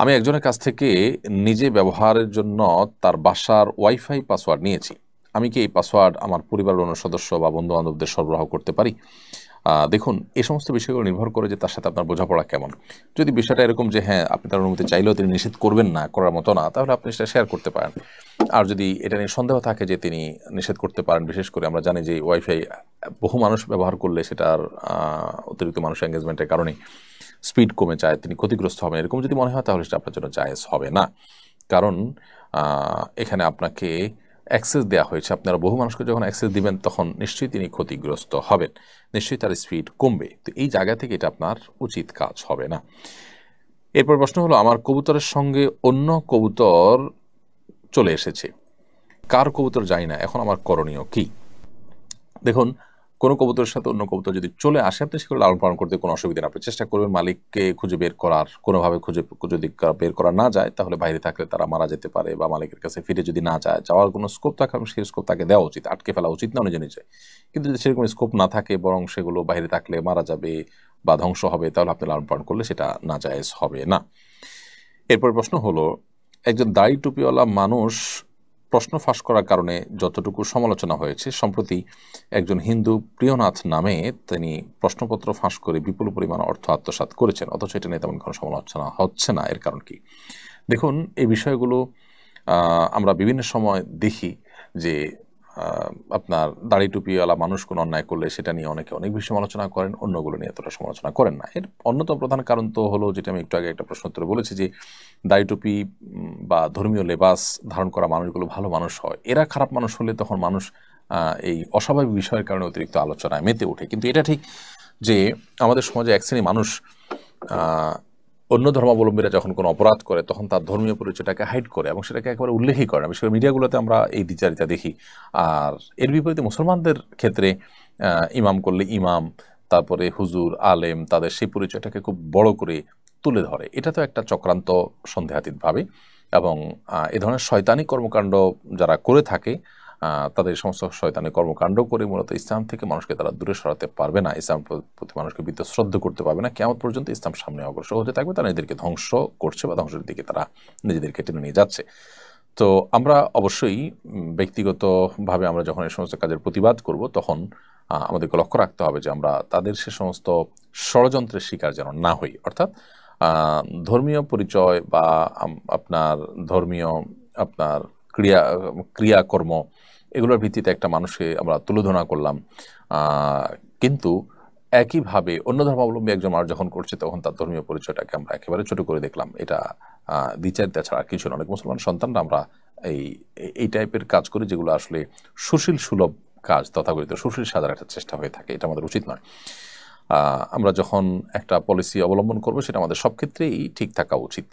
আমি একজনের কাছ থেকে নিজে ব্যবহারের জন্য তার বাসার ওয়াইফাই পাসওয়ার্ড নিয়েছি। আমি কি এই পাসওয়ার্ড আমার পরিবারের অন্য সদস্য বা বন্ধু-বান্ধবদের সরবরাহ করতে পারি? দেখুন, এই সমস্ত বিষয়গুলো নির্ভর করে যে তার সাথে আপনার বোঝাপড়া কেমন। যদি বিষয়টা এরকম যে হ্যাঁ, আপনি তার অনুমতি চাইলেও তিনি নিষেধ করবেন না, করার মতো না, তাহলে আপনি সেটা শেয়ার করতে পারেন। আর যদি এটা নিয়ে সন্দেহ থাকে যে তিনি নিষেধ করতে পারেন, বিশেষ করে আমরা জানি যে ওয়াইফাই বহু মানুষ ব্যবহার করলে সেটার অতিরিক্ত মানুষ এঙ্গেজমেন্টের কারণে স্পিড কমে যায়, তিনি ক্ষতিগ্রস্ত হবেন, এরকম যদি মনে হয় তাহলে সেটা আপনার জন্য জায়েজ হবে না। কারণ এখানে আপনাকে অ্যাক্সেস দেওয়া হয়েছে, আপনারা বহু মানুষকে যখন অ্যাক্সেস দিবেন তখন নিশ্চয়ই তিনি ক্ষতিগ্রস্ত হবেন, নিশ্চয়ই তার স্পিড কমবে। তো এই জায়গা থেকে এটা আপনার উচিত কাজ হবে না। এরপর প্রশ্ন হলো, আমার কবুতরের সঙ্গে অন্য কবুতর চলে এসেছে, কার কবুতর জানি না, এখন আমার করণীয় কি? দেখুন, কোনো কবুতরের সাথে অন্য কবুতর যদি চলে আসে, আপনি সেগুলো লালন পালন করতে কোনো অসুবিধা নেই। আপনি চেষ্টা করবেন মালিককে খুঁজে বের করার, কোনোভাবে খুঁজে যদি বের করা না যায় তাহলে বাইরে থাকলে তারা মারা যেতে পারে, বা মালিকের কাছে ফিরে যদি না যায়, যাওয়ার কোনো স্কোপ থাকে সেই স্কোপ তাকে দেওয়া উচিত, আটকে ফেলা উচিত না নিজে নিজে। কিন্তু যদি সেরকম স্কোপ না থাকে, বরং সেগুলো বাইরে থাকলে মারা যাবে বা ধ্বংস হবে, তাহলে আপনি লালন পালন করলে সেটা নাজায়েজ হবে না। এরপর প্রশ্ন হলো, একজন দাড়ি টুপিওয়ালা মানুষ প্রশ্ন ফাঁস করার কারণে যতটুকু সমালোচনা হয়েছে, সম্প্রতি একজন হিন্দু প্রিয়নাথ নামে তিনি প্রশ্নপত্র ফাঁস করে বিপুল পরিমাণ অর্থ আত্মসাৎ করেছেন, অথচ এটা নিয়ে তেমন কোনো সমালোচনা হচ্ছে না। এর কারণ কি? দেখুন, এই বিষয়গুলো আমরা বিভিন্ন সময় দেখি যে আপনার দাড়ি টুপিওয়ালা মানুষ কোনো অন্যায় করলে সেটা নিয়ে অনেকে অনেক বেশি সমালোচনা করেন, অন্যগুলো নিয়ে এতটা সমালোচনা করেন না। এর অন্যতম প্রধান কারণ তো হলো, যেটা আমি একটু আগে একটা প্রশ্ন উত্তরে বলেছি, যে দাড়ি টুপি বা ধর্মীয় লেবাস ধারণ করা মানুষগুলো ভালো মানুষ হয়, এরা খারাপ মানুষ হলে তখন মানুষ এই অস্বাভাবিক বিষয়ের কারণে অতিরিক্ত আলোচনায় মেতে ওঠে। কিন্তু এটা ঠিক যে আমাদের সমাজে এক শ্রেণী মানুষ অন্য ধর্মাবলম্বীরা যখন কোনো অপরাধ করে তখন তার ধর্মীয় পরিচয়টাকে হাইড করে এবং সেটাকে একেবারে উল্লেখই করে না। বিশেষ করে মিডিয়াগুলোতে আমরা এই দ্বিচারিতা দেখি। আর এর বিপরীতে মুসলমানদের ক্ষেত্রে ইমাম করলে ইমাম, তারপরে হুজুর, আলেম, তাদের সেই পরিচয়টাকে খুব বড় করে তুলে ধরে। এটা তো একটা চক্রান্ত সন্দেহাতীতভাবে। এবং এ ধরনের শয়তানি কর্মকাণ্ড যারা করে থাকে, তাদের সমস্ত শয়তানি কর্মকাণ্ড করে মূলত ইসলাম থেকে মানুষকে তারা দূরে সরাতে পারবে না, ইসলাম প্রতি মানুষকে বিত্তশ্রদ্ধ করতে পারবে না। কিয়ামত পর্যন্ত ইসলাম সামনে অগ্রসর হতে থাকবে, তারা নিজেদেরকে ধ্বংস করছে বা ধ্বংসের দিকে তারা নিজেদেরকে টেনে নিয়ে যাচ্ছে। তো আমরা অবশ্যই ব্যক্তিগতভাবে আমরা যখন এই সমস্ত কাজের প্রতিবাদ করব, তখন আমাদেরকে লক্ষ্য রাখতে হবে যে আমরা তাদের সে সমস্ত ষড়যন্ত্রের শিকার যেন না হই। অর্থাৎ ধর্মীয় পরিচয় বা আপনার ধর্মীয় আপনার ক্রিয়াকর্ম, এগুলোর ভিত্তিতে একটা মানুষকে আমরা তুলোধনা করলাম, কিন্তু একইভাবে অন্য ধর্মাবলম্বী একজন মানুষ যখন করছে তখন তার ধর্মীয় পরিচয়টাকে আমরা একেবারে ছোট করে দেখলাম। এটা দ্বিচারিতা ছাড়া কিছু না। অনেক মুসলমান সন্তানরা আমরা এই এই টাইপের কাজ করি, যেগুলো আসলে সুশীল সুলভ কাজ, তথাকথিত সুশীল সাজার একটা চেষ্টা হয়ে থাকে। এটা আমাদের উচিত নয়। আমরা যখন একটা পলিসি অবলম্বন করবো, সেটা আমাদের সব ক্ষেত্রেই ঠিক থাকা উচিত।